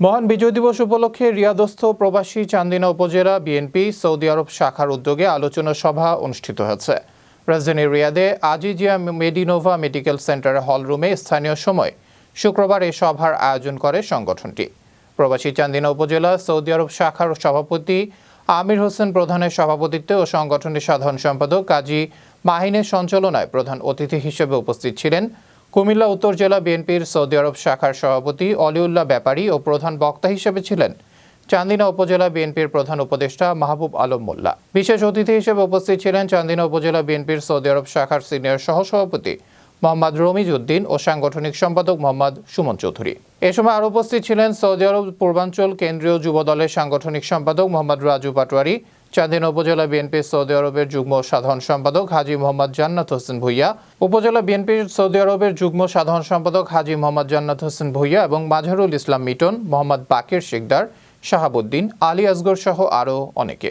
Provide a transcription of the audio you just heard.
মহান বিজয় দিবস উপলক্ষে রিয়াদস্থ প্রবাসী চান্দিনা উপজেলা বিএনপি সৌদি আরব শাখার উদ্যোগে আলোচনা সভা অনুষ্ঠিত হয়েছে। রাজধানী রিয়াদে আজিজিয়া মেডিনোভা মেডিকেল সেন্টারের হলরুমে স্থানীয় সময় শুক্রবার এই সভার আয়োজন করে সংগঠনটি। প্রবাসী চান্দিনা উপজেলা সৌদি আরব শাখার সভাপতি আমির হোসেন প্রধানের সভাপতিত্বে ও সংগঠনের সাধারণ সম্পাদক কাজী মাহিনের সঞ্চালনায় প্রধান অতিথি হিসেবে উপস্থিত ছিলেন কুমিল্লা উত্তর জেলা বিএনপির সৌদি আরব শাখার সভাপতি অলিউল্লাহ ব্যাপারী ও প্রধান বক্তা হিসেবে ছিলেন চান্দিনা উপজেলা বিএনপির প্রধান উপদেষ্টা মাহবুব আলম মোল্লা। বিশেষ অতিথি হিসেবে উপস্থিত ছিলেন চান্দিনা উপজেলা বিএনপির সৌদি আরব শাখার সিনিয়র সহসভাপতি মোহাম্মদ রমিজ উদ্দিন ও সাংগঠনিক সম্পাদক মোহাম্মদ সুমন চৌধুরী। এ সময় আরও উপস্থিত ছিলেন সৌদি আরব পূর্বাঞ্চল কেন্দ্রীয় যুব দলের সাংগঠনিক সম্পাদক মোহাম্মদ রাজু পাটোয়ারি, চান্দিনা উপজেলা বিএনপির সৌদি আরবের যুগ্ম সাধারণ সম্পাদক হাজী মোহাম্মদ জান্নাত হোসেন ভূঁইয়া, উপজেলা বিএনপির সৌদি আরবের যুগ্ম সাধারণ সম্পাদক হাজী মোহাম্মদ জান্নাত হোসেন ভূঁইয়া এবং মাজহারুল ইসলাম মিটন, মোহাম্মদ বাকির শিকদার, শাহাবুদ্দিন, আলী আসগর সহ আরও অনেকে।